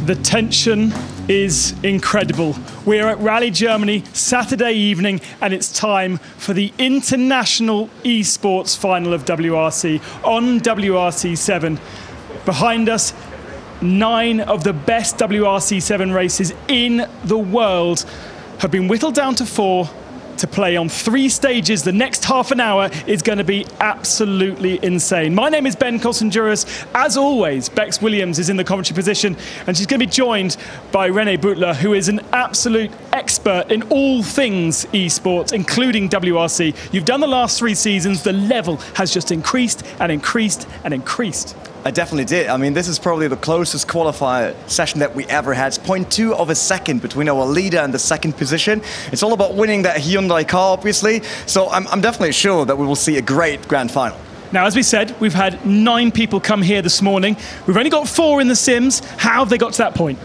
The tension is incredible. We are at Rally Germany Saturday evening, and it's time for the International Esports Final of WRC on WRC7. Behind us, 9 of the best WRC7 races in the world have been whittled down to 4 to play on 3 stages. The next half an hour is going to be absolutely insane. My name is Ben Colson-Duras. As always, Bex Williams is in the commentary position, and she's going to be joined by René Butler, who is an absolute expert in all things esports, including WRC. You've done the last 3 seasons. The level has just increased and increased and increased. I definitely did. I mean, this is probably the closest qualifier session that we ever had. It's 0.2 of a second between our leader and the second position. It's all about winning that Hyundai car, obviously. So I'm definitely sure that we will see a great grand final. Now, as we said, we've had 9 people come here this morning. We've only got 4 in the sims. How have they got to that point?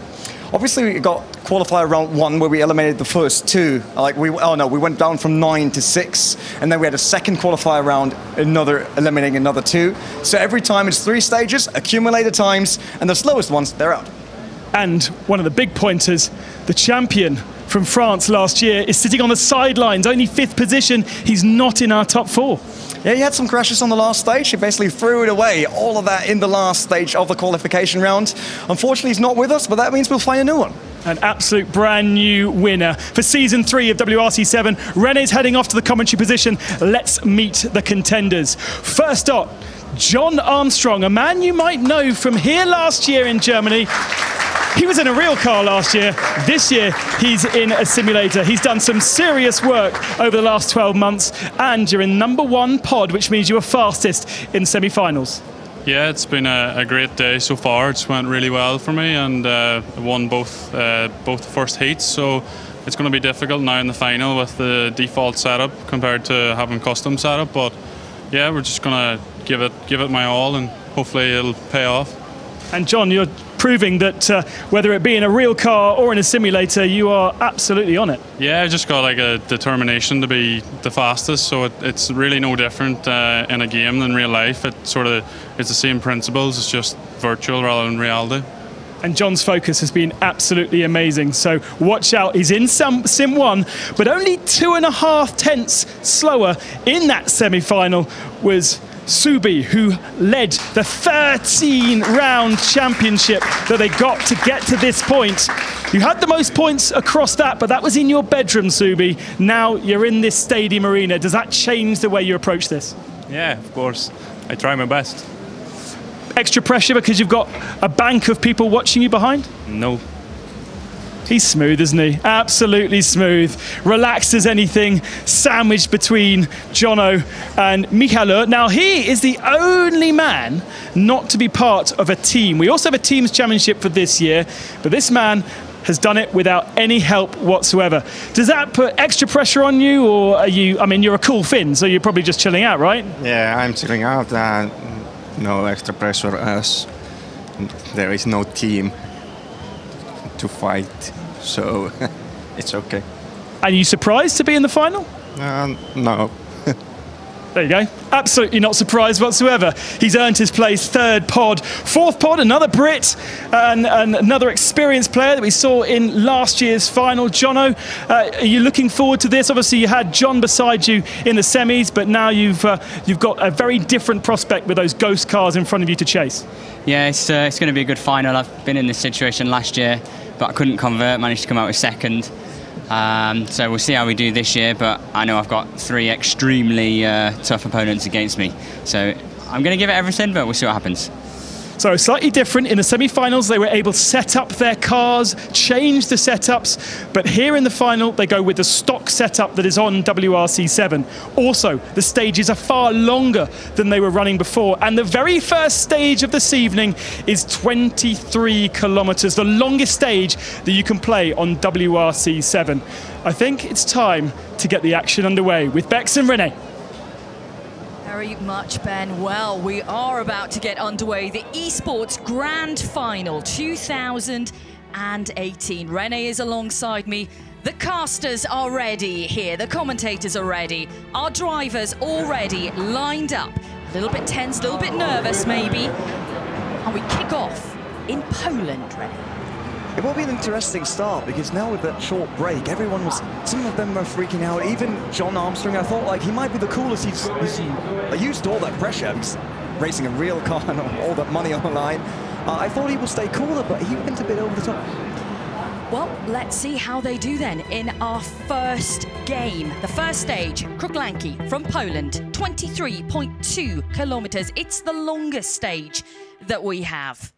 Obviously, we got qualifier round 1 where we eliminated the first 2. We went down from 9 to 6, and then we had a second qualifier round, eliminating another 2. So every time it's 3 stages, accumulated times, and the slowest ones, they're out. And one of the big pointers, the champion from France last year, is sitting on the sidelines, only 5th position. He's not in our top 4. Yeah, he had some crashes on the last stage. He basically threw it away, all of that in the last stage of the qualification round. Unfortunately, he's not with us, but that means we'll find a new one. An absolute brand new winner for season 3 of WRC7. René's heading off to the commentary position. Let's meet the contenders. First up, Jon Armstrong, a man you might know from here last year in Germany. He was in a real car last year. This year, he's in a simulator. He's done some serious work over the last 12 months, and you're in #1 pod, which means you were fastest in semi-finals. Yeah, it's been a great day so far. It's went really well for me, and won both the first heats. So it's going to be difficult now in the final with the default setup compared to having custom setup. But yeah, we're just going to give it my all, and hopefully it'll pay off. And Jon, you're proving that whether it be in a real car or in a simulator, you are absolutely on it. Yeah, I just got like a determination to be the fastest, so it's really no different in a game than real life. It's the same principles, it's just virtual rather than reality. And Jon's focus has been absolutely amazing, so watch out. He's in Sim 1, but only 2.5 tenths slower in that semi-final was Subee, who led the 13-round championship that they got to get to this point. You had the most points across that, but that was in your bedroom, Subee. Now you're in this stadium arena. Does that change the way you approach this? Yeah, of course. I try my best. Extra pressure because you've got a bank of people watching you behind? No. He's smooth, isn't he? Absolutely smooth. Relaxed as anything, sandwiched between JONNO and MIHALUR. Now, he is the only man not to be part of a team. We also have a team's championship for this year, but this man has done it without any help whatsoever. Does that put extra pressure on you, or are you, I mean, you're a cool Finn, so you're probably just chilling out, right? Yeah, I'm chilling out. No extra pressure as there is no team to fight, so it's okay. Are you surprised to be in the final? No. There you go. Absolutely not surprised whatsoever. He's earned his place, 3rd pod. 4th pod, another Brit and another experienced player that we saw in last year's final. JONNO, are you looking forward to this? Obviously, you had Jon beside you in the semis, but now you've got a very different prospect with those ghost cars in front of you to chase. Yeah, it's going to be a good final. I've been in this situation last year, but I couldn't convert, managed to come out with 2nd. So we'll see how we do this year, but I know I've got 3 extremely tough opponents against me. So I'm going to give it everything, but we'll see what happens. So slightly different. In the semi-finals, they were able to set up their cars, change the setups, but here in the final, they go with the stock setup that is on WRC7. Also, the stages are far longer than they were running before, and the very first stage of this evening is 23 kilometers, the longest stage that you can play on WRC7. I think it's time to get the action underway with Bex and René. Very much, Ben. Well, we are about to get underway. The eSports Grand Final 2018. René is alongside me. The casters are ready here. The commentators are ready. Our drivers already lined up. A little bit tense, a little bit nervous maybe. And we kick off in Poland, René. It will be an interesting start because now with that short break, some of them are freaking out. Even John Armstrong, I thought like he might be the coolest. He's used all that pressure. He's racing a real car and all that money on the line. I thought he would stay cooler, but he went a bit over the top. Well, let's see how they do then in our first game. The first stage, Kruklanki from Poland, 23.2 kilometers. It's the longest stage that we have.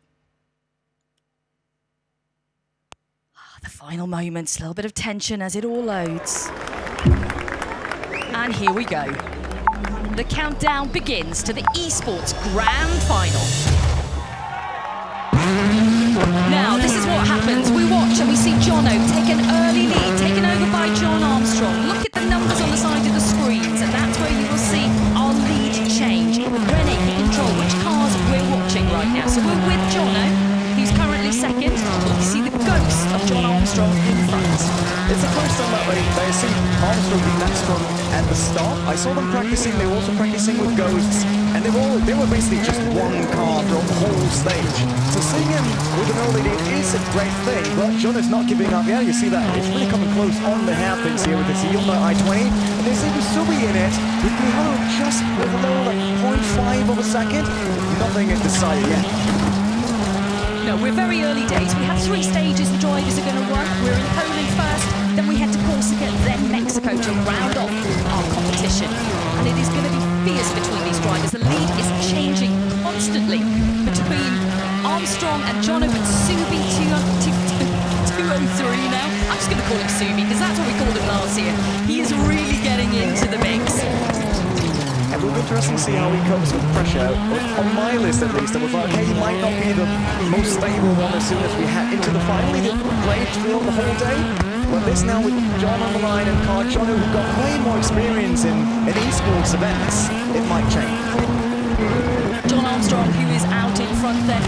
The final moments, a little bit of tension as it all loads. And here we go. The countdown begins to the eSports Grand Final. Now, this is what happens. We watch and we see JONNO take an early lead, taken over by John Armstrong. Look at the numbers on the side of the screens, and that's where you will see our lead change. René can control which cars we're watching right now. So we're with JONNO, who's currently second. You see the ghost of John Armstrong in front. It's the first time that I see Armstrong being that strong at the start. I saw them practicing, they were also practicing with ghosts, and they were basically just one car throughout the whole stage. So seeing him with an early lead is a great thing, but John is not giving up. Yeah, you see that it's really coming close on the hairpins here with this Hyundai i20, and there's even Subee in it, with MIHALUR just with a low like 0.5 of a second. Nothing is decided yet. No, we're very early days. We have 3 stages the drivers are going to run. We're in Poland first, then we head to Corsica, then Mexico to round off our competition. And it is going to be fierce between these drivers. The lead is changing constantly between Armstrong and JONNO, with Subee203 now. I'm just going to call him Subee because that's what we called him last year. He is really getting into the mix. It will be interesting to see how he copes with pressure. On my list, at least, I was like, okay, he might not be the most stable one as soon as we head into the final. He did great throughout the whole day. But this now with John on the line and JONNO, who got way more experience in esports events, it might change. John Armstrong, who is out in front then,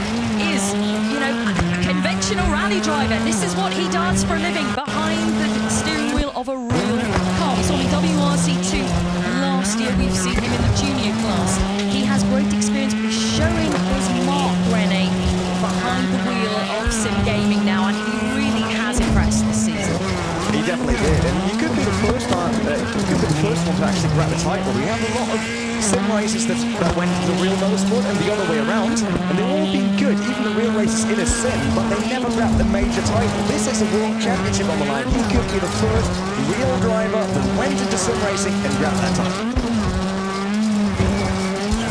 is, you know, a conventional rally driver. This is what he does for a living, behind the steering wheel of a real car. We saw him in WRC2 last year. We've seen him in the junior class. He has great experience, but he's showing his mark, René, behind the wheel of sim gaming now, and he really has impressed this season. He definitely did, and he could be the first one to actually grab the title. We have a lot of sim races that went to the real motorsport and the other way around, and they've all been good, even the real races in a sim, but they never grabbed the major title. This is a world championship on the line. He could be the first real driver that went into sim racing and grabbed that title.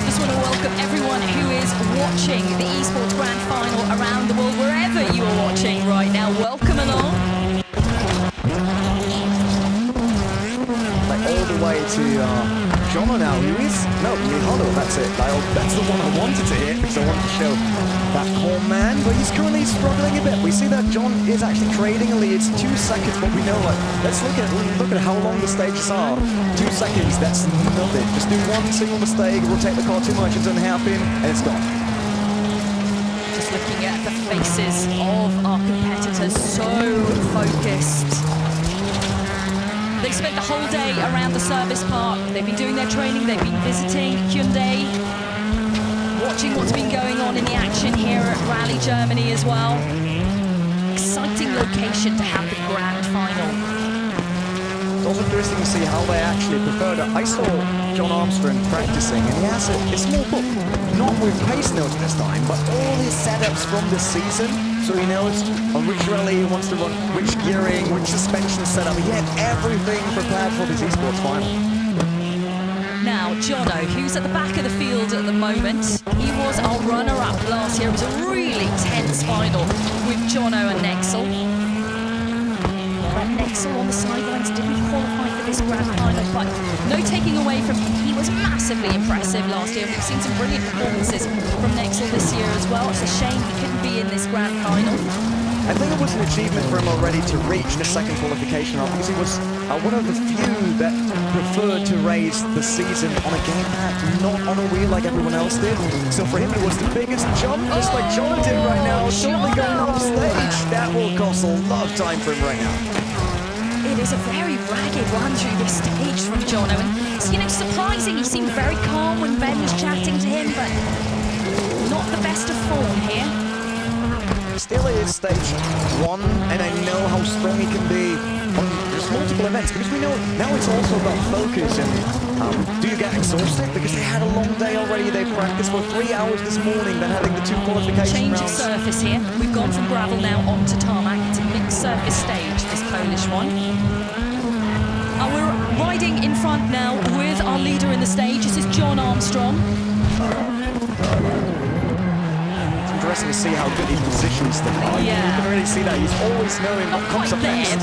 Just want to welcome everyone who is watching the eSports Grand Final around the world, wherever you are watching right now. Welcome along. All the way to JONNO now, who is, no, MIHALUR, that's it. That's the one I wanted to hit because I wanted to show that calm man, but he's currently struggling a bit. We see that John is actually trading a lead. It's 2 seconds, but we know, like, let's look at how long the stages are. 2 seconds, that's nothing. Just do one single mistake, rotate the car too much into a hairpin, and it's gone. Just looking at the faces of our competitors, so focused. They spent the whole day around the service park. They've been doing their training, they've been visiting Hyundai, watching what's been going on in the action here at Rally Germany as well. Exciting location to have the grand final. It's also interesting to see how they actually preferred it. I saw John Armstrong practicing, and he has a small book, not with pace notes this time, but all his setups from this season. So he knows on which rally he wants to run, which gearing, which suspension setup. He had everything prepared for this esports final. Now, JONNO, who's at the back of the field at the moment, he was our runner-up last year. It was a really tense final with JONNO and Nexel. But Nexel on the sidelines didn't qualify for this grand final, but no taking away from him. He was massively impressive last year. We've seen some brilliant performances from Nexel this year as well. It's a shame he couldn't be in this grand final. I think it was an achievement for him already to reach the second qualification round, because he was one of the few that preferred to race the season on a game pad, not on a wheel like everyone else did. So for him, it was the biggest jump, just like John did right now. Totally going off stage. That will cost a lot of time for him right now. It is a very ragged run through this stage from JONNO, and it's, you know, surprising. He seemed very calm when Ben was chatting to him, but not the best of form here. still is stage 1, and I know how strong he can be on just multiple events, because we know now it's also about focus and do you get exhausted? Because they had a long day already, they practiced for 3 hours this morning, then having the 2 qualification Change rounds. of surface here. We've gone from gravel now onto tarmac. It's a mixed surface stage, this Polish one. We're riding in front now with our leader in the stage. This is Jon Armstrong. It's interesting to see how good he positions the car. Yeah. You can really see that. He's always knowing what comes up next.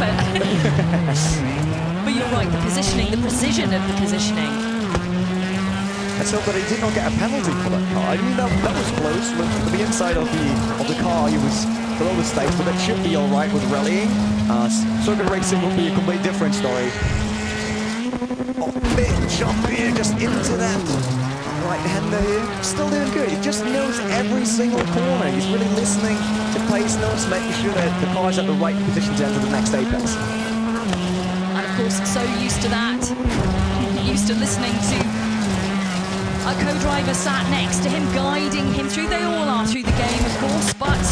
But you're right, the positioning, the precision of the positioning. Let's hope that he did not get a penalty for that car. I mean, that was close. Look, the inside of the car, he was below the stage, but that should be all right with rallying. Circuit racing will be a completely different story. Oh, big jump here, just into that right-hander here. Still doing good. He just knows every single corner. He's really listening to pace notes, making sure that the car's at the right position to enter the next apex. And of course, so used to that, used to listening to a co-driver sat next to him, guiding him through. They all are through the game, of course, but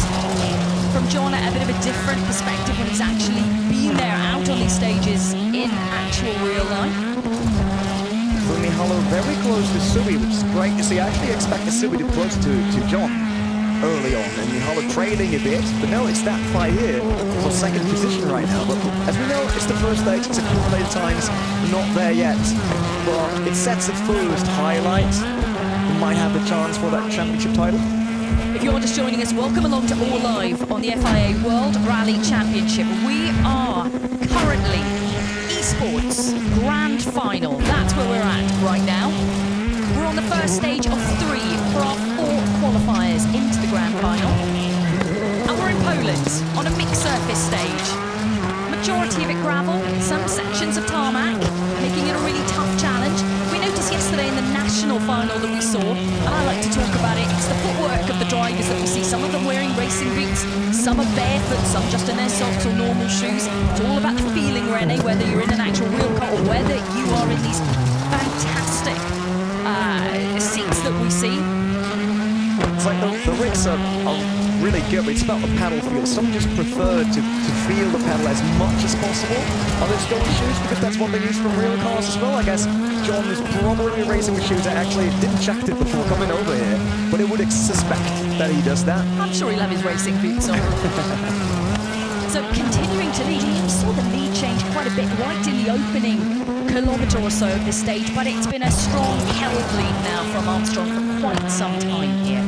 from John, a bit of a different perspective when he's actually been there out on these stages in actual real life. So MIHALUR very close to Subee, which is great to see. I actually expected Subee to close to John early on, and MIHALUR trailing a bit, but no, it's that fight here for second position right now. But as we know, it's the first stage, it's accumulated times, not there yet. But it sets a first highlight. We might have the chance for that championship title. If you're just joining us, welcome along to All Live on the FIA World Rally Championship. We are currently eSports Grand Final. That's where we're at right now. We're on the first stage of 3 for our 4 qualifiers into the Grand Final. And we're in Poland on a mixed surface stage. Majority of it gravel, some sections of tarmac, making it a really tough challenge. We noticed yesterday in the national final that we saw, and I like to talk about it, it's the footwork of the drivers that we see. Some of them wearing racing boots, some are barefoot, some just in their socks or normal shoes. It's all about the feeling, Rene, whether you're in an actual real car or whether you are in these fantastic seats that we see. It's like the rigs are really good, but it's about the paddle feel. Some just prefer to feel the pedal as much as possible. Others go with shoes because that's what they use from real cars as well. I guess John is probably racing with shoes. I actually didn't check it before coming over here, but I would suspect that he does that. I'm sure he'll have his racing boots on. So continuing to lead, we saw the lead change quite a bit right in the opening kilometre or so of this stage, but it's been a strong held lead now from Armstrong for quite some time here.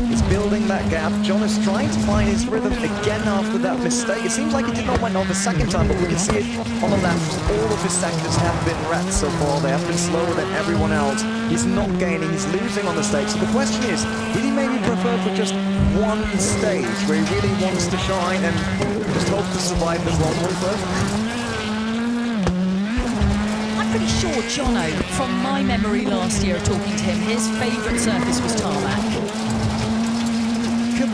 He's building that gap. John is trying to find his rhythm again after that mistake. It seems like he did not went off a second time, but we can see it on the left. All of his sectors have been rats so far. They have been slower than everyone else. He's not gaining, he's losing on the stage. So the question is, did he maybe prefer for just one stage where he really wants to shine and just hope to survive the long one first? I'm pretty sure Jonno, from my memory last year talking to him, his favourite surface was tarmac.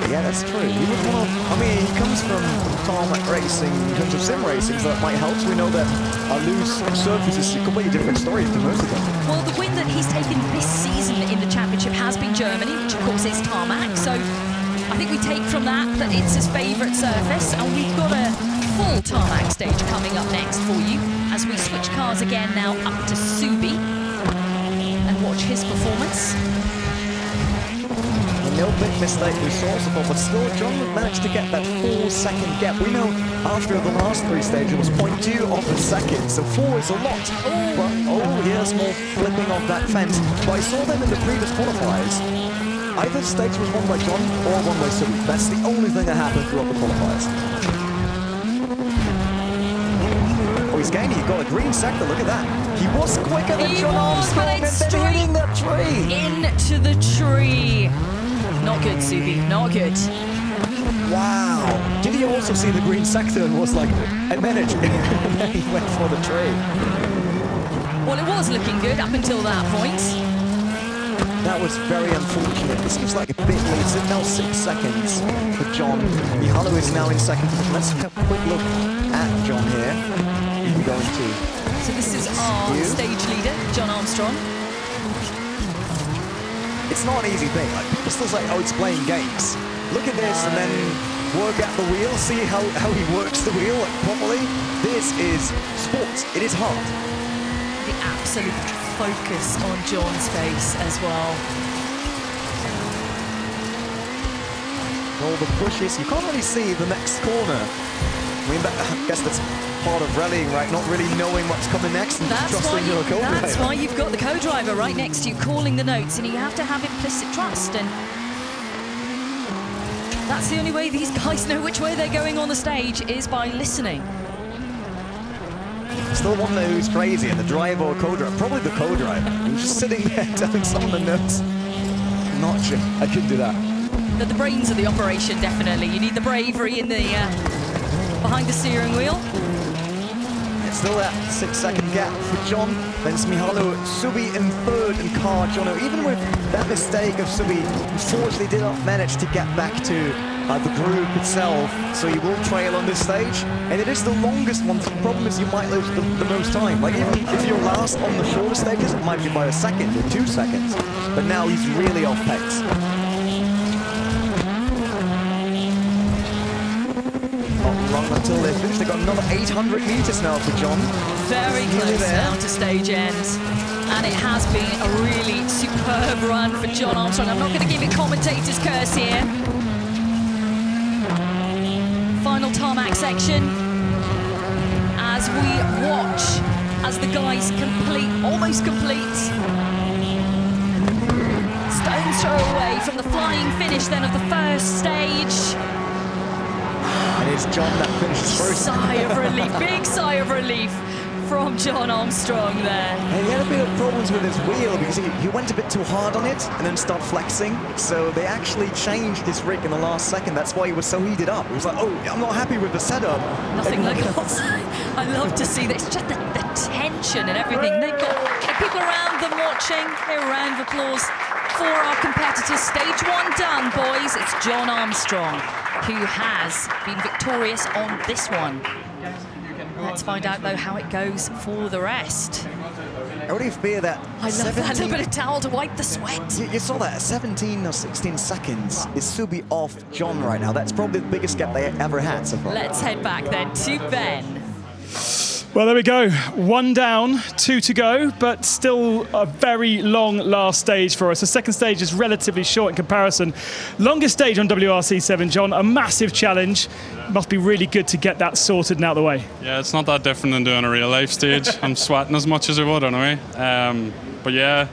Yeah, that's true. He was one of, I mean, he comes from tarmac racing in terms of sim racing, so that might help. We know that loose surface is a completely different story to most of them. Well, the win that he's taken this season in the championship has been Germany, which of course is tarmac. So I think we take from that it's his favourite surface, and we've got a full tarmac stage coming up next for you as we switch cars again now up to Subee and watch his performance. No big mistake we saw so far, but still John managed to get that 4-second gap. We know after the last 3 stages it was 0.2 of a second, so 4 is a lot. But here's more flipping off that fence. But I saw them in the previous qualifiers. Either stage was won by John or won by Subee. That's the only thing that happened throughout the qualifiers. Oh, he's gaining. He got a green sector. Look at that. He was quicker than Jon Armstrong, and then hitting that tree. Into the tree. Not good, Subee, not good. Wow. Did he also see the green sector and was like, a minute, and then he went for the tree? Well, it was looking good up until that point. That was very unfortunate. This seems like a bit late. It's now 6 seconds for John. MIHALUR is now in second position. Let's have a quick look at John here. He's going to... So this is our stage leader, Jon Armstrong. It's not an easy thing. Like, people still say, oh, it's playing games. Look at this, and then work out the wheel, see how he works the wheel properly. This is sports. It is hard. The absolute focus on John's face as well. All the pushes, you can't really see the next corner. I mean, I guess that's part of rallying, right? Not really knowing what's coming next and just trusting your co-driver. That's why you've got the co-driver right next to you calling the notes, and you have to have implicit trust. And that's the only way these guys know which way they're going on the stage, is by listening. Still one there who's crazy, and the driver or co-driver, probably the co-driver, who's just sitting there telling someone the notes. Not sure, I couldn't do that. The brains of the operation, definitely. You need the bravery in the behind the steering wheel. It's still that 6-second gap for John. Then it's MIHALUR, Subee in third, and car JONNO. Even with that mistake of Subee, unfortunately did not manage to get back to the group itself, so he will trail on this stage. And it is the longest one. The problem is you might lose the most time. Like even if you're last on the shorter stages, it might be by a second or 2 seconds. But now he's really off pace. Long until they finish. They've got another 800 meters now for John. Very close now to stage end. And it has been a really superb run for Jon Armstrong. I'm not going to give it commentator's curse here. Final tarmac section. As we watch, as the guys almost complete. Stone's throw away from the flying finish then of the first stage. And it's John that finishes first. Sigh of relief, big sigh of relief from Jon Armstrong there. And he had a bit of problems with his wheel because he went a bit too hard on it and then started flexing. So they actually changed his rig in the last second. That's why he was so heated up. He was like, oh, I'm not happy with the setup. Nothing like us. I love to see this. It's just the tension and everything. They've got people around them watching. A round of applause for our competitors. Stage one done, boys. It's Jon Armstrong who has been victorious on this one. Let's find out, though, how it goes for the rest. I already fear that. I love that little bit of towel to wipe the sweat. You saw that 17 or 16 seconds is Subee off John right now. That's probably the biggest gap they ever had so far. Let's head back then to Ben. Well, there we go. 1 down, 2 to go, but still a very long last stage for us. The second stage is relatively short in comparison. Longest stage on WRC7, John, a massive challenge. Must be really good to get that sorted and out of the way. Yeah, it's not that different than doing a real life stage. I'm sweating as much as I would anyway. But yeah,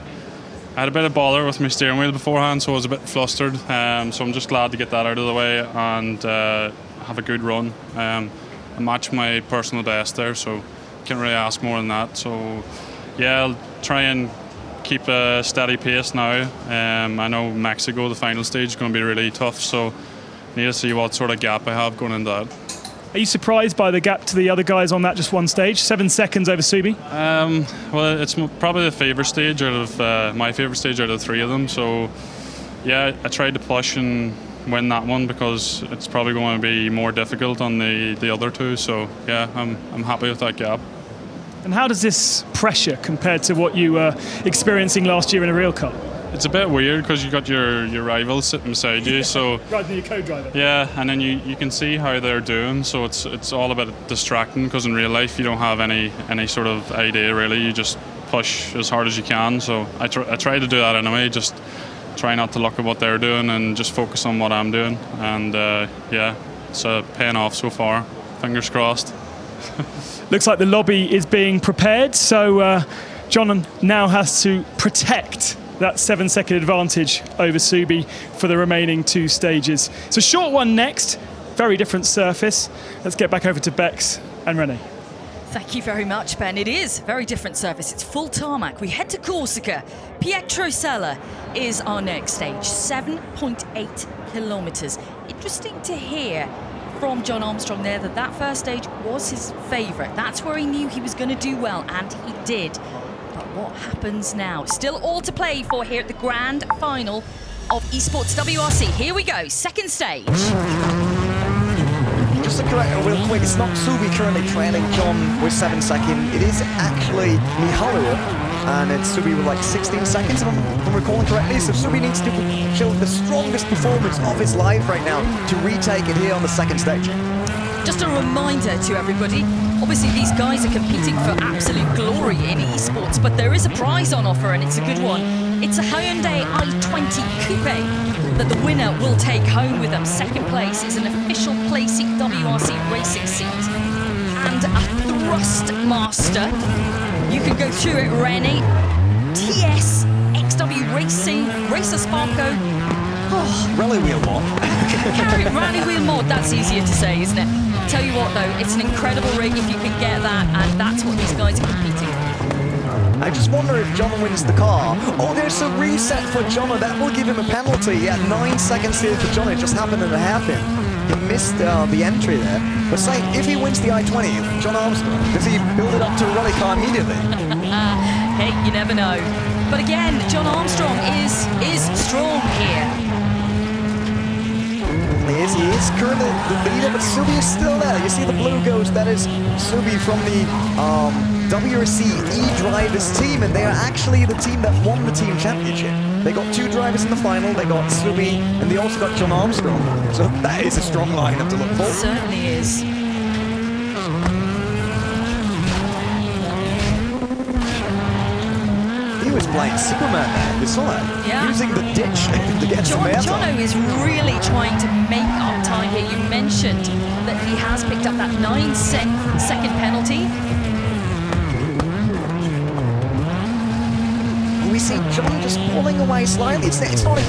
I had a bit of bother with my steering wheel beforehand, so I was a bit flustered. So I'm just glad to get that out of the way and have a good run. I matched my personal best there, so can't really ask more than that. So yeah, I'll try and keep a steady pace now. I know Mexico, the final stage, is going to be really tough, so need to see what sort of gap I have going into that. Are you surprised by the gap to the other guys on that just one stage? 7 seconds over Subee? Well, it's probably the favourite stage out of my favourite stage out of the 3 of them. So yeah, I tried to push and win that one because it's probably going to be more difficult on the other 2. So yeah, I'm happy with that gap. And how does this pressure compare to what you were experiencing last year in a real cup? It's a bit weird because you got your rivals sitting beside you, so riding your co-driver. Yeah, and then you can see how they're doing, so it's all a bit distracting because in real life you don't have any sort of idea really. You just push as hard as you can. So I try to do that anyway. Just try not to look at what they're doing and just focus on what I'm doing. And yeah, it's paying off so far. Fingers crossed. Looks like the lobby is being prepared, so John now has to protect that 7-second advantage over Subee for the remaining 2 stages. It's a short one next, very different surface. Let's get back over to Bex and Renee. Thank you very much, Ben. It is very different surface. It's full tarmac. We head to Corsica. Pietrosella is our next stage, 7.8 kilometres. Interesting to hear from Jon Armstrong there that first stage was his favourite. That's where he knew he was going to do well, and he did. But what happens now? Still all to play for here at the grand final of eSports WRC. Here we go, second stage. Just to correct it real quick, it's not Subee currently trailing John with 7 seconds. It is actually MIHALUR and it's Subee with like 16 seconds, if I'm recalling correctly. So Subee needs to show the strongest performance of his life right now to retake it here on the second stage. Just a reminder to everybody, obviously these guys are competing for absolute glory in esports, but there is a prize on offer, and it's a good one. It's a Hyundai i20 Coupe that the winner will take home with them. Second place is an official Placey WRC racing seat and a Thrustmaster. You can go through it, Rennie. TS, XW Racing, Racer Sparko. Oh. Rally wheel mod. Rally wheel mod, that's easier to say, isn't it? Tell you what though, it's an incredible rig if you can get that, and that's what these guys are competing for. I just wonder if JONNO wins the car. Oh, there's a reset for JONNO. That will give him a penalty. Yeah, 9 seconds here for JONNO. It just happened in a hairpin. He missed the entry there. But say, if he wins the I-20, Jon Armstrong, does he build it up to a rally car immediately? Hey, you never know. But again, Jon Armstrong is strong here. He is currently the leader, but Subee is still there. You see the blue ghost, that is Subee from the WRC E-Drivers team, and they are actually the team that won the team championship. They got 2 drivers in the final, they got Subee, and they also got Jon Armstrong. So that is a strong lineup to look for. It certainly is. He was playing Superman there, you saw that? Yeah. Using the ditch to get some air time. JONNO is really trying to make up time here. You mentioned that he has picked up that 9-second penalty. We see Jon just pulling away slightly. It's not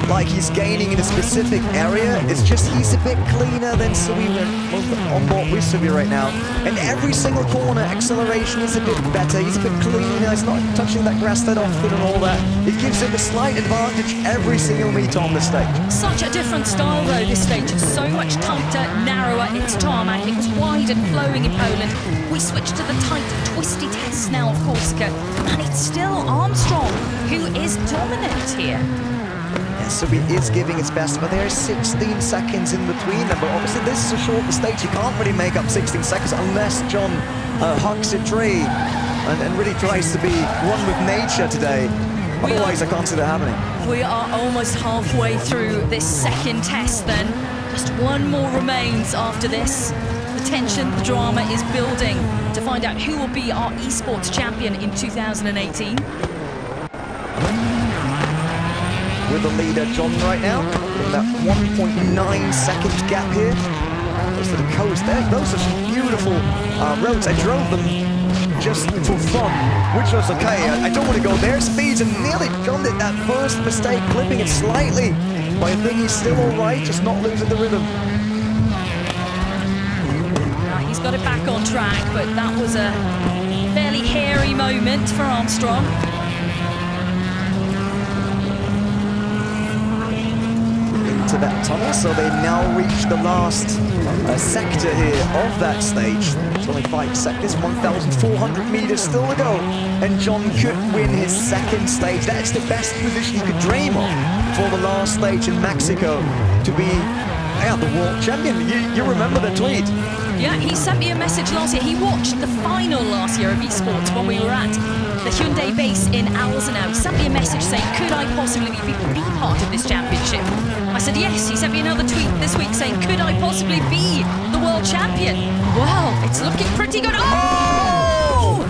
like he's gaining in a specific area. It's just he's a bit cleaner than Subee. On board with Subee right now. And every single corner, acceleration is a bit better. He's a bit cleaner. He's not touching that grass that often and all that. It gives him a slight advantage every single meet on the stage. Such a different style though, this stage. It's so much tighter, narrower. It's tarmac. It was wide and flowing in Poland. We switched to the tight, twisty tests now of Corsica. And it's still Armstrong who is dominant here. Subee is giving its best, but there is 16 seconds in between them. But obviously this is a shorter stage. You can't really make up 16 seconds unless Jon hucks a tree and really tries to be one with nature today. Otherwise, I can't see that happening. We are almost halfway through this second test then. Just one more remains after this. The tension, the drama is building to find out who will be our esports champion in 2018. With the leader, Jon, right now, in that 1.9 second gap here. Goes to the coast there. Those are some beautiful roads. I drove them just for fun, which was okay. I don't want to go their speeds, and nearly Jon did that first mistake, clipping it slightly. But I think he's still all right, just not losing the rhythm. He's got it back on track, but that was a fairly hairy moment for Armstrong. To that tunnel, so they now reach the last sector here of that stage. It's only 5 seconds, 1,400 meters still to go, and Jon could win his second stage. That's the best position you could dream of for the last stage in Mexico to be the world champion. You remember the tweet? Yeah, he sent me a message last year. He watched the final last year of esports when we were at the Hyundai base in Alzenau. He sent me a message saying, could I possibly be part of this championship? I said yes. He sent me another tweet this week saying, could I possibly be the world champion? Well, it's looking pretty good. Oh!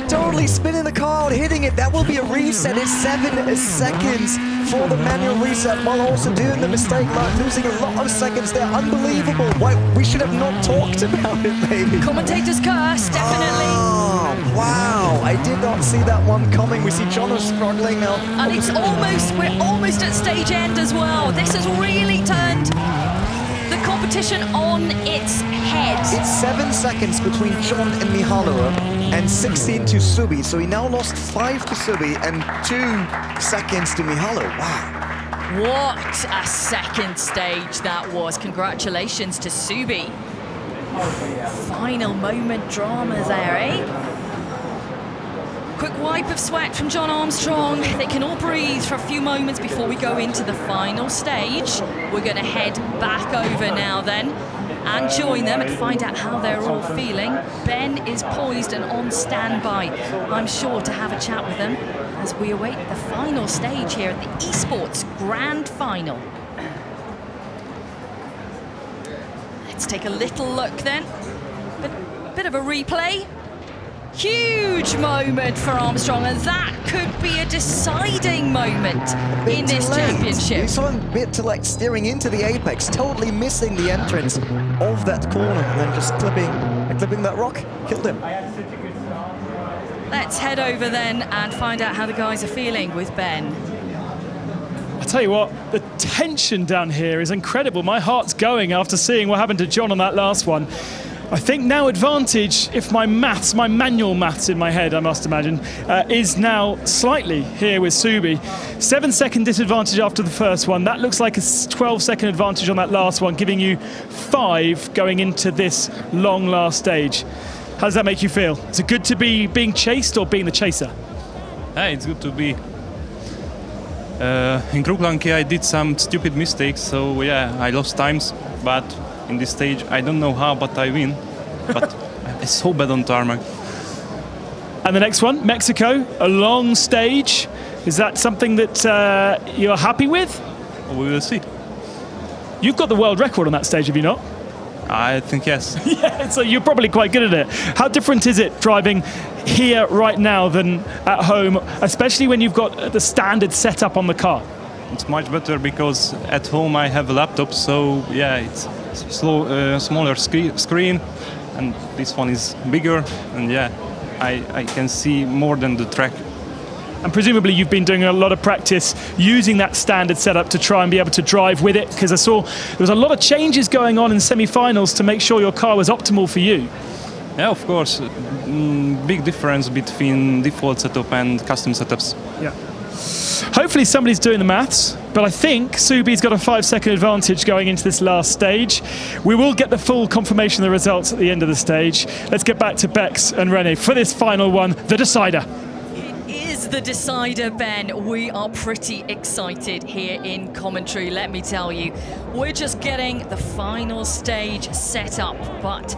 Totally spinning the car, hitting it. That will be a reset. It's 7 seconds for the manual reset, while also doing the mistake, like losing a lot of seconds there. Unbelievable. Why, we should have not talked about it, maybe. Commentator's curse, definitely. Oh, wow. I did not see that one coming. We see JONNO struggling now. And it's we're almost at stage end as well. This has really turned the competition on its head. It's 7 seconds between Jon and MIHALUR and 16 to Subee. So he now lost 5 to Subee and 2 seconds to MIHALUR. Wow. What a second stage that was. Congratulations to Subee. Final moment drama there, eh? Quick wipe of sweat from Jon Armstrong. They can all breathe for a few moments before we go into the final stage. We're going to head back over now then and join them and find out how they're all feeling. Ben is poised and on standby, I'm sure, to have a chat with them as we await the final stage here at the eSports Grand Final. Let's take a little look then. Bit of a replay. Huge moment for Armstrong, and that could be a deciding moment in this championship. You saw him a bit too late steering into the apex, totally missing the entrance of that corner, and then just clipping that rock, killed him. Let's head over then and find out how the guys are feeling with Ben. I tell you what, the tension down here is incredible. My heart's going after seeing what happened to John on that last one. I think now advantage, if my maths, my manual maths in my head, I must imagine, is now slightly here with Subee. 7-second disadvantage after the first one. That looks like a 12-second advantage on that last one, giving you 5 going into this long last stage. How does that make you feel? Is it good to be being chased or being the chaser? Hey, it's good to be. In Kruglanki I did some stupid mistakes, so yeah, I lost times, but in this stage I don't know how, but I win. But I'm so bad on tarmac. And the next one, Mexico, a long stage. Is that something that you're happy with? We will see. You've got the world record on that stage, have you not? I think yes. Yeah, so you're probably quite good at it. How different is it driving here right now than at home, especially when you've got the standard setup on the car? It's much better because at home I have a laptop, so yeah, it's smaller screen, and this one is bigger, and yeah, I can see more than the track. And presumably you've been doing a lot of practice using that standard setup to try and be able to drive with it, because I saw there was a lot of changes going on in semi-finals to make sure your car was optimal for you. Yeah, of course. Big difference between default setup and custom setups. Yeah. Hopefully somebody's doing the maths, but I think Subee's got a 5-second advantage going into this last stage. We will get the full confirmation of the results at the end of the stage. Let's get back to Bex and René for this final one, the decider. The decider, Ben. We are pretty excited here in commentary, let me tell you. We're just getting the final stage set up, but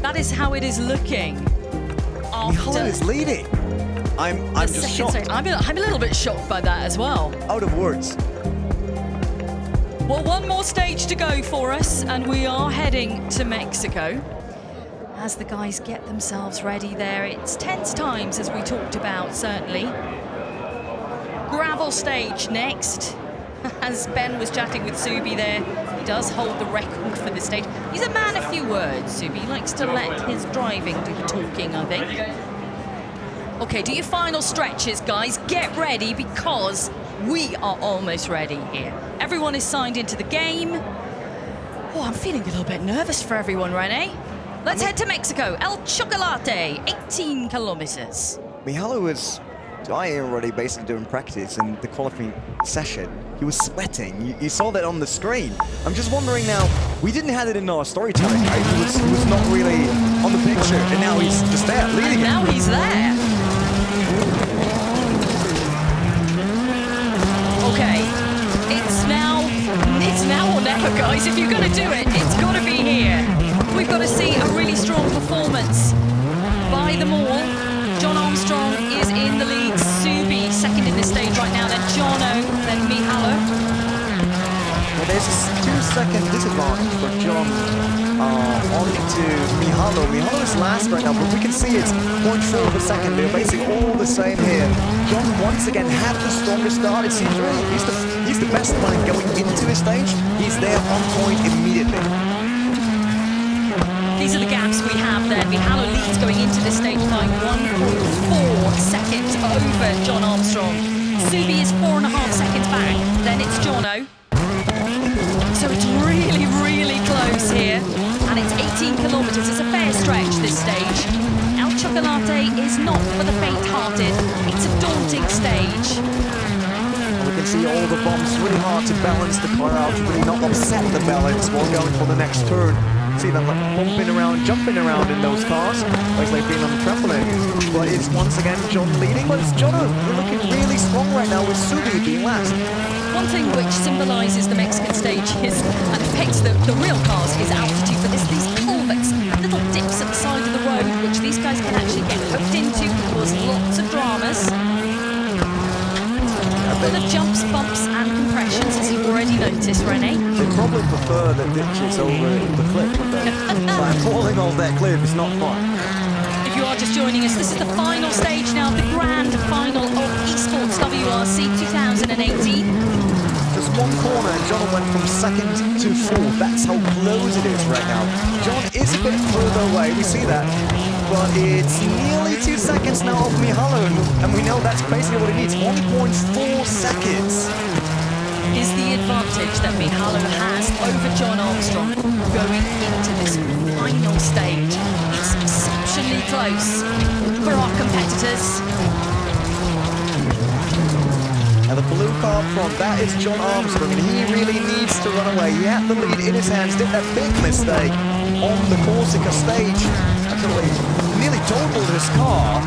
that is how it is looking. MIHALUR is leading. I'm just shocked. I'm a little bit shocked by that as well. Out of words. Well, one more stage to go for us, and we are heading to Mexico. As the guys get themselves ready there, it's tense times, as we talked about, certainly. Gravel stage next. As Ben was chatting with Subee there, he does hold the record for this stage. He's a man of few words, Subee. He likes to let his driving do the talking, I think. Okay, do your final stretches, guys. Get ready, because we are almost ready here. Everyone is signed into the game. Oh, I'm feeling a little bit nervous for everyone, René. Let's head to Mexico. El Chocolate, 18 kilometers. MIHALUR was dying already, basically doing practice in the qualifying session. He was sweating. You saw that on the screen. I'm just wondering now, we didn't have it in our storytelling, right? He was not really on the picture, and now he's just there, leading it. Now he's there. Okay, it's now or never, guys. If you're going to do it, it's got to be here. We've got to see a really strong performance by them all. John Armstrong is in the lead. Subee second in this stage right now. Then JONNO, then MIHALUR. Well, there's a 2-second disadvantage for John onto MIHALUR. MIHALUR is last right now, but we can see it's 0.4 of a second. They're basically all the same here. John once again had the strongest start. It seems really he's the best man going into his stage. He's there on point immediately. These are the gaps we have there. MIHALUR leads going into this stage by 1.4 seconds over John Armstrong. Subee is 4.5 seconds back. Then it's JONNO. So it's really, really close here. And it's 18 kilometers. It's a fair stretch, this stage. El Chocolate is not for the faint-hearted. It's a daunting stage. We can see all the bombs. Really hard to balance the car out, really not upset the balance while going for the next turn. See them like bumping around, jumping around in those cars, like they've been on the trampoline. But it's once again John leading, but it's JONNO looking really strong right now with Subee being last. One thing which symbolises the Mexican stage is They'd probably prefer the ditches over the cliff, would they? Like falling off that cliff is not fun. If you are just joining us, this is the final stage now, the grand final of eSports WRC 2018. Just one corner and John went from second to fourth. That's how close it is right now. John is a bit further away, we see that. But it's nearly 2 seconds now of MIHALUR, and we know that's basically what it needs. 1.4 seconds. Is the advantage that MIHALUR has over John Armstrong going into this final stage. It's exceptionally close for our competitors. Now the blue car front, that is John Armstrong, and he really needs to run away. He had the lead in his hands, did that big mistake on the Corsica stage. Actually, nearly totaled his car.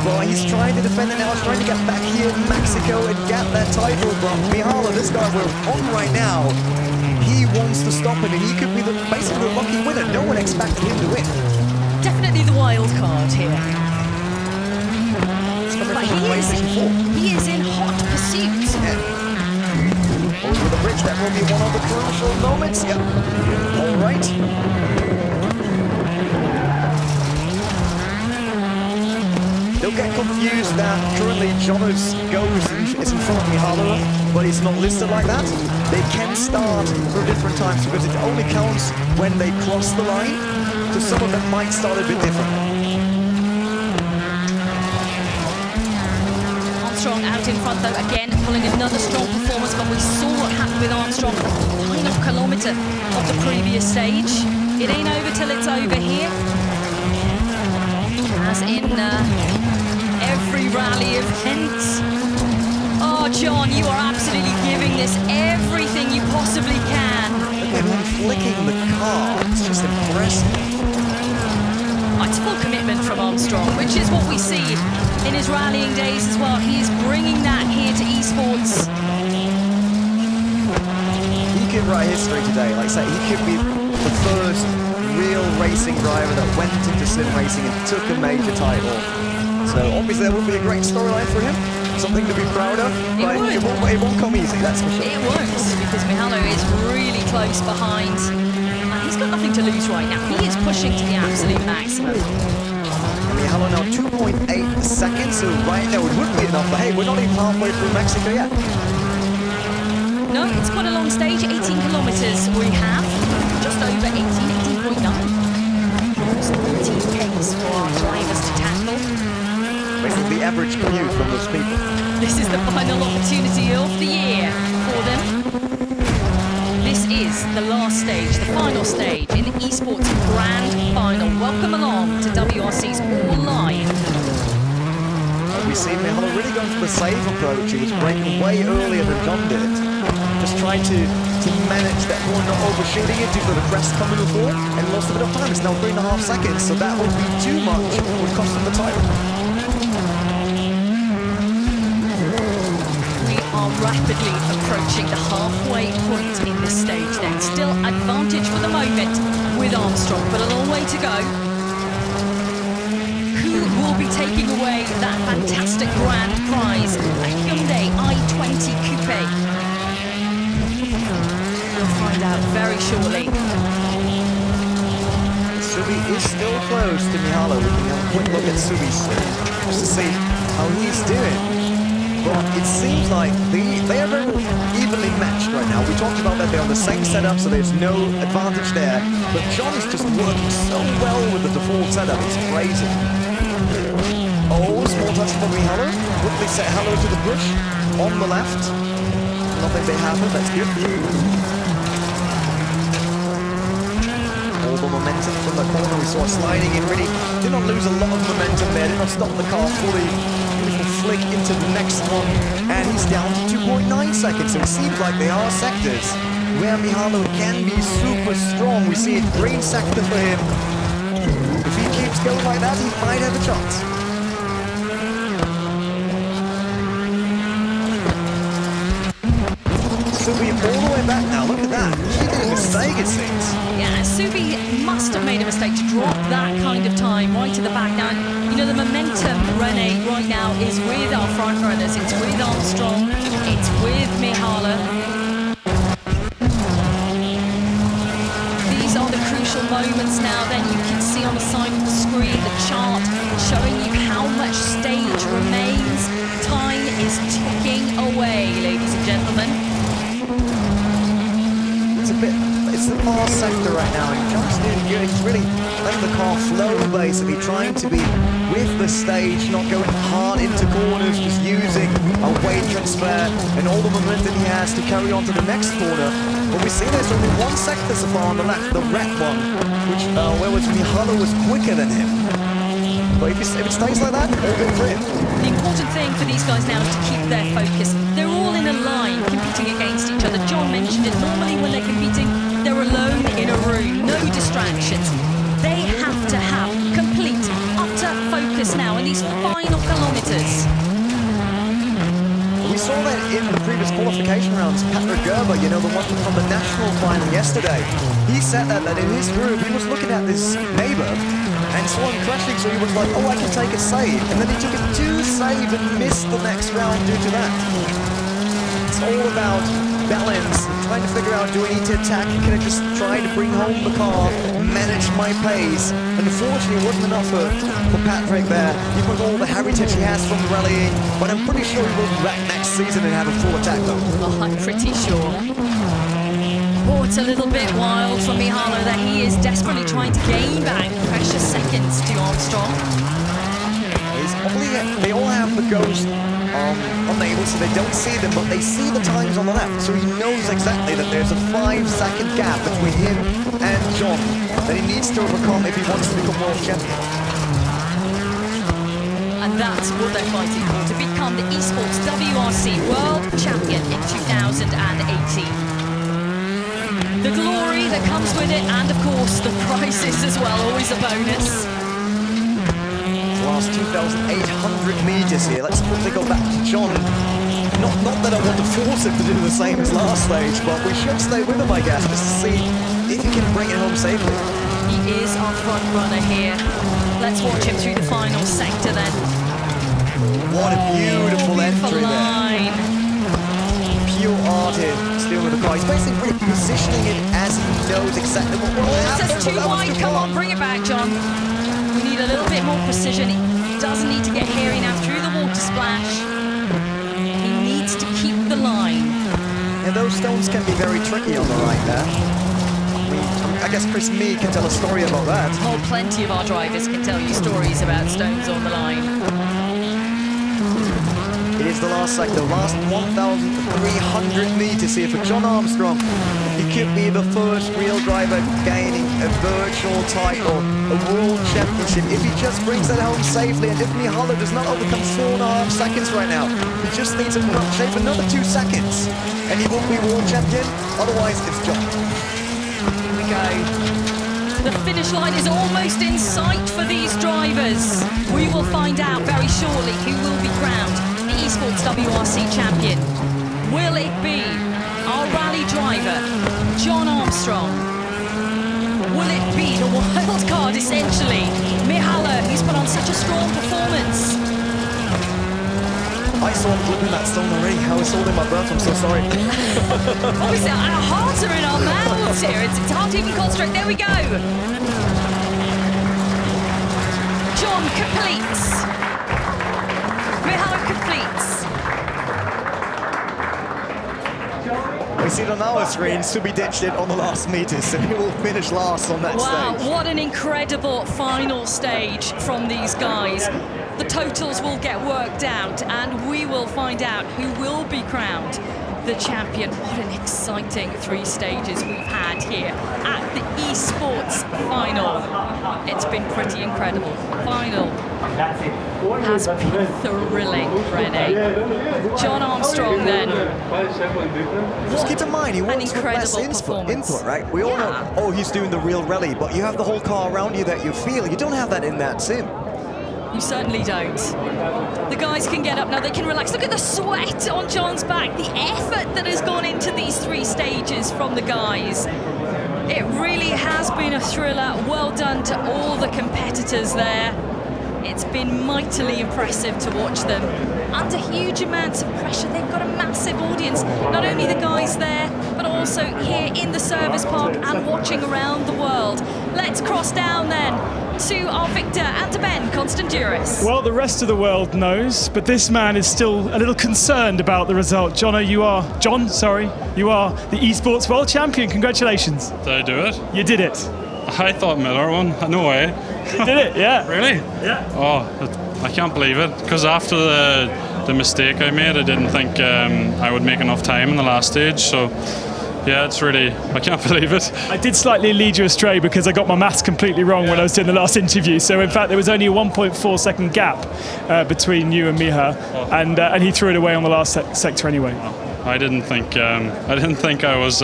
Well, he's trying to defend it now, he's trying to get back here in Mexico and get that title. But MIHALUR, this guy we're on right now, he wants to stop it, and he could be basically the lucky winner. No one expected him to win. Definitely the wild card here. But he is in hot pursuit. Yeah. Over the bridge, that will be one of the crucial moments. Yep. All right. Don't get confused that currently JONNO is in front of MIHALUR, but it's not listed like that. They can start for different times because it only counts when they cross the line. So some of them might start a bit differently. Armstrong out in front though, again pulling another strong performance, but we saw what happened with Armstrong at the final kilometre of the previous stage. It ain't over till it's over here. As in every rally event. Oh, John, you are absolutely giving this everything you possibly can. Look at him flicking the car. It's just impressive. It's full commitment from Armstrong, which is what we see in his rallying days as well. He is bringing that here to eSports. He could write history today. Like I say, he could be the first real racing driver that went into sim racing and took a major title. So obviously that would be a great storyline for him. Something to be proud of. But it won't come easy, that's for sure. It won't, because MIHALUR is really close behind. He's got nothing to lose right now. He is pushing to the absolute maximum. MIHALUR now 2.8 seconds, so right now it would be enough, but hey, we're not even halfway through Mexico yet. No, it's quite a long stage, 18 kilometres we have. Just over 18.9. Almost 13 Ks for our drivers to tackle. Basically the average commute from those people. This is the final opportunity of the year for them. This is the last stage, the final stage in the eSports Grand Final. Welcome along to WRC's All Live. We see MIHALUR really going for the safe approach. He was braking way earlier than John did. Just trying to manage that corner, not overshooting it due to the crest coming before, and lost a bit of time. It's now 3.5 seconds, so that would be too much. Would cost him the title. Rapidly approaching the halfway point in this stage then. Still advantage for the moment with Armstrong, but a long way to go. Who will be taking away that fantastic grand prize, a Hyundai i20 Coupe? We'll find out very shortly. Subee is still close to MIHALUR. We can have a quick look at Subee just to see how he's doing. But it seems like they are very evenly matched right now. We talked about that they're on the same setup, so there's no advantage there. But John is just working so well with the default setup. It's crazy. Oh, small touch from MIHALUR. Quickly set hello to the push on the left. Nothing they happen. That's good. All the momentum from the corner. We saw it sliding in. Really did not lose a lot of momentum there. Did not stop the car fully. Flick into the next one, and he's down to 2.9 seconds. So it seems like they are sectors where MIHALUR can be super strong. We see a green sector for him. If he keeps going like that, he might have a chance. Subee all the way back now. Look at that. He did a mistake, it seems. Yeah, Subee must have made a mistake to drop that kind of time right to the back. Now, you know, the momentum, Rene, right now is with our front runners. It's with Armstrong. It's with MIHALUR. crucial moments now. Then you can see on the side of the screen the chart showing you how much stage remains. Time is ticking away, ladies and gentlemen. It's the far sector right now, and John's doing good. He's really letting the car flow, basically, trying to be with the stage, not going hard into corners, just using a weight transfer and all the momentum he has to carry on to the next corner. But we see there's only one sector so far on the left, the red one, which where MIHALUR was quicker than him. But if it stays like that, all good for him. The important thing for these guys now is to keep their focus. They're all in a line, competing against each other. John mentioned it. Normally when they're competing, they're alone in a room, no distractions. They have to have complete, utter focus now in these final kilometres. We saw that in the previous qualification rounds. Patrick Gerber, you know, the one from the national final yesterday, he said that in his group, he was looking at this neighbour and saw him crashing, so he was like, oh, I can take a save. And then he took a 2 save and missed the next round due to that. It's all about balance, trying to figure out, do I need to attack? Can I just try to bring home the car, manage my pace? And unfortunately, it wasn't enough for Patrick there. He put all the heritage he has from the rallying, but I'm pretty sure he will be back next season and have a full attack though. Oh, I'm pretty sure. Oh, it's a little bit wild from MIHALUR that he is desperately trying to gain back precious seconds to Armstrong. They all have the ghost unable, so they don't see them, but they see the times on the left, so he knows exactly that there's a 5-second gap between him and John that he needs to overcome if he wants to become world champion. And that's what they're fighting for, to become the eSports WRC World Champion in 2018. The glory that comes with it, and of course the prizes as well, always a bonus. Last 2,800 meters here. Let's quickly go back to John. Not that I want to force him to do the same as last stage, but we should stay with him, I guess, just to see if he can bring it home safely. He is our front runner here. Let's watch him through the final sector then. What a beautiful entry line. There. Pure art here, still with the car. He's basically positioning it as he knows exactly what will happen. That's too wide. Come on, bring it back, John. We need a little bit more precision. He doesn't need to get hairy now through the water splash. He needs to keep the line. And those stones can be very tricky on the right there. I guess Chris Mee can tell a story about that. Oh, plenty of our drivers can tell you stories about stones on the line. It is the last sector, last 1,300 meters here for John Armstrong. He could be the first real driver gaining a virtual title, a world championship, if he just brings that home safely. And if MIHALUR does not overcome 4.5 seconds right now, he just needs to shave another 2 seconds, and he will be world champion. Otherwise, it's John. Here we go. The finish line is almost in sight for these drivers. We will find out very shortly who will be crowned the eSports WRC champion. Will it be our rally driver, John Armstrong? Will it be the wild card, essentially, MIHALUR, who's put on such a strong performance? I saw him flipping that stone already. I was holding my breath, I'm so sorry. Obviously, our hearts are in our mouths here. It's hard to even concentrate. There we go. John completes. MIHALUR completes. We see it on our screen, Subee ditched it on the last meter, so he will finish last on that stage. Wow, what an incredible final stage from these guys. The totals will get worked out, and we will find out who will be crowned the champion. What an exciting 3 stages we've had here at the eSports final. It's been pretty incredible. Final has been thrilling, René. John Armstrong then. Just keep in mind, he works with less input, right? We all know, oh, he's doing the real rally, but you have the whole car around you that you feel. You don't have that in that sim. You certainly don't. The guys can get up now, they can relax. Look at the sweat on John's back, the effort that has gone into these 3 stages from the guys. It really has been a thriller. Well done to all the competitors there. It's been mightily impressive to watch them. Under huge amounts of pressure, they've got a massive audience. Not only the guys there, but also here in the service park and watching around the world. Let's cross down then to our victor and to Ben Constanduris. Well, the rest of the world knows, but this man is still a little concerned about the result. John, you are the eSports World Champion. Congratulations. Did I do it? You did it. I thought Miller won. No way. You did it, yeah. Really? Yeah. Oh, I can't believe it. Because after the mistake I made, I didn't think I would make enough time in the last stage. So, yeah, it's really, I can't believe it. I did slightly lead you astray because I got my maths completely wrong when I was doing the last interview. So, in fact, there was only a 1.4 second gap between you and Miha, and he threw it away on the last sector anyway. I didn't think I was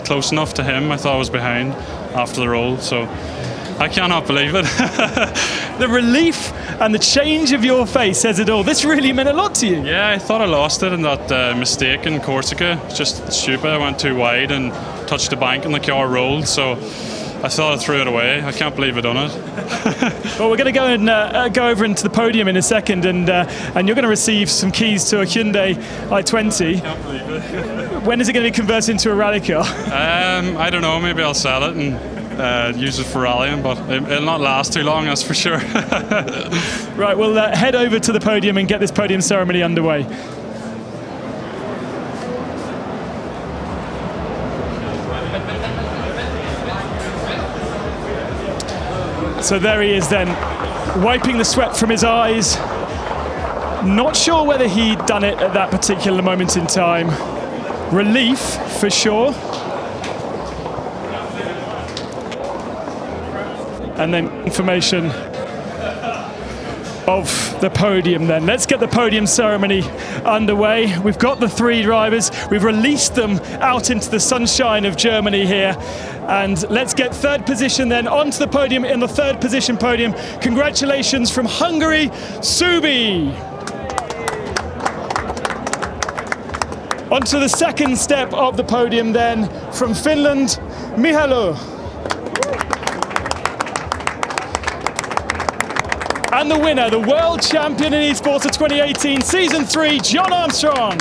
close enough to him. I thought I was behind after the roll. So. I cannot believe it. The relief and the change of your face says it all. This really meant a lot to you. Yeah, I thought I lost it in that mistake in Corsica. It's just stupid. I went too wide and touched the bank and the car rolled. So I thought I threw it away. I can't believe I done it. Well, we're going to go and go over into the podium in a second, and you're going to receive some keys to a Hyundai i20. I can't believe it. When is it going to be converted into a rally car? I don't know. Maybe I'll sell it and use it for rallying, but it'll not last too long, that's for sure. Right, we'll head over to the podium and get this podium ceremony underway. So there he is then, wiping the sweat from his eyes. Not sure whether he'd done it at that particular moment in time. Relief, for sure. And then information of the podium then. Let's get the podium ceremony underway. We've got the three drivers. We've released them out into the sunshine of Germany here. And let's get third position then onto the podium in the third position podium. Congratulations from Hungary, Subee. Onto the second step of the podium then from Finland, MIHALUR. And the winner, the world champion in eSports of 2018, Season 3, Jon Armstrong.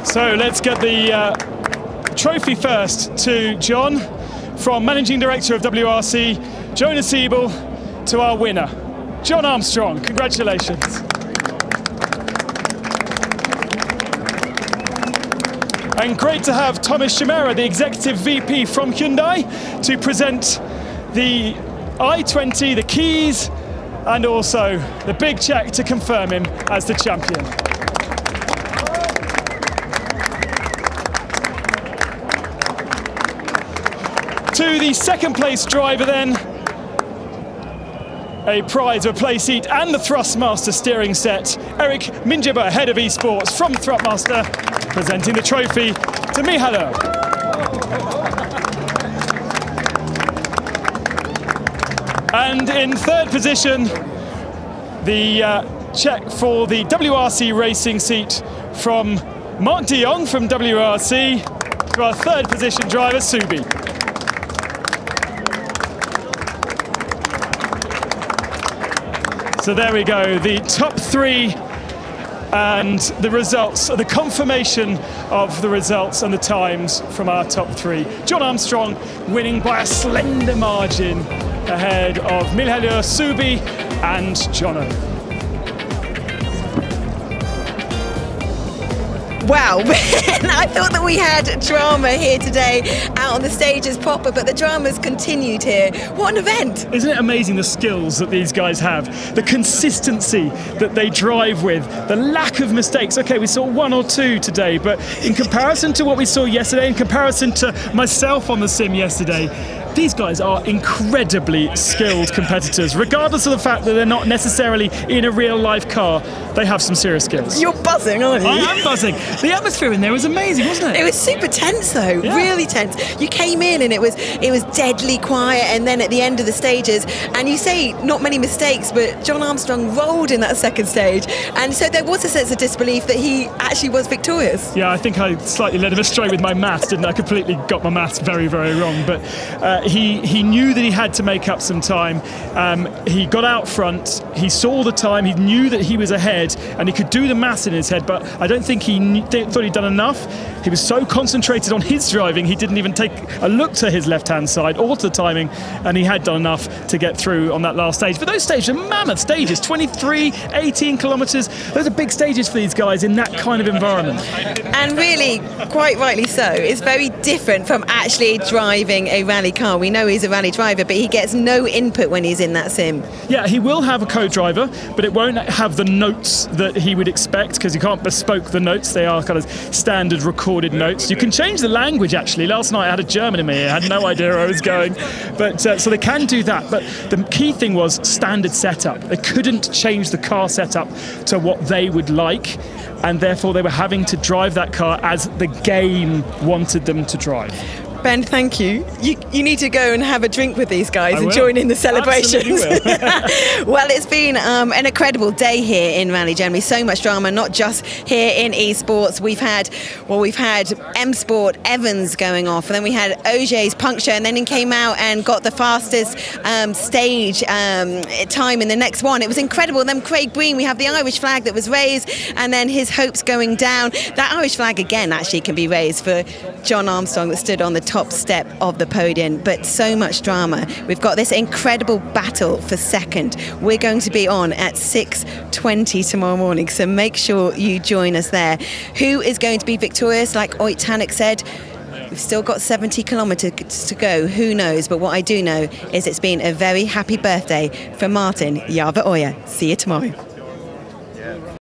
So let's get the trophy first to John, from Managing Director of WRC, Jonas Siebel, to our winner, Jon Armstrong. Congratulations. And great to have Thomas Shimera, the Executive VP from Hyundai, to present the i20, the keys, and also the big check to confirm him as the champion. To the second place driver then, a prize of a play seat and the Thrustmaster steering set. Eric Minjaba, head of eSports from Thrustmaster, presenting the trophy to MIHALUR. And in third position, the check for the WRC racing seat from Mark de Jong from WRC to our third position driver, Subee. So there we go, the top three and the results, the confirmation of the results and the times from our top three. Jon Armstrong winning by a slender margin ahead of MIHALUR, Subee and JONNO. Wow, I thought that we had drama here today out on the stages proper, but the drama's continued here. What an event! Isn't it amazing the skills that these guys have, the consistency that they drive with, the lack of mistakes. Okay, we saw one or two today, but in comparison to what we saw yesterday, in comparison to myself on the sim yesterday, These guys are incredibly skilled competitors, regardless of the fact that they're not necessarily in a real-life car. They have some serious skills. You're buzzing, aren't you? I am buzzing. The atmosphere in there was amazing, wasn't it? It was super tense, though. Yeah. Really tense. You came in and it was deadly quiet, and then at the end of the stages, and you say not many mistakes, but Jon Armstrong rolled in that second stage, and so there was a sense of disbelief that he actually was victorious. Yeah, I think I slightly led him astray with my maths, didn't I? I completely got my maths very, very wrong. But he knew that he had to make up some time. He got out front. He saw the time. He knew that he was ahead, and he could do the maths in his head. But I don't think he thought he'd done enough. He was so concentrated on his driving, he didn't even take a look to his left-hand side or to the timing, and he had done enough to get through on that last stage. But those stages are mammoth stages, 23, 18 kilometres. Those are big stages for these guys in that kind of environment. And really, quite rightly so, it's very different from actually driving a rally car. We know he's a rally driver, but he gets no input when he's in that sim. Yeah, he will have a co-driver, but it won't have the notes that he would expect, because you can't bespoke the notes. They are kind of standard recorded notes. You can change the language, actually. Last night I had a German in me. I had no idea where I was going. But so they can do that. But the key thing was standard setup. They couldn't change the car setup to what they would like, and therefore they were having to drive that car as the game wanted them to drive. Ben, thank you. You need to go and have a drink with these guys and will. join in the celebrations. Absolutely will. Well, it's been an incredible day here in Rally Germany. So much drama, not just here in esports. We've had M Sport Evans going off, and then we had OJ's puncture, and then he came out and got the fastest stage time in the next one. It was incredible. And then Craig Breen, we have the Irish flag that was raised, and then his hopes going down. That Irish flag again actually can be raised for Jon Armstrong that stood on the top step of the podium. But so much drama. We've got this incredible battle for second. We're going to be on at 6:20 tomorrow morning, so make sure you join us there. Who is going to be victorious? Like Oyt Tanek said, we've still got 70 kilometres to go. Who knows? But what I do know is it's been a very happy birthday for Martin Jarve Oyer. See you tomorrow.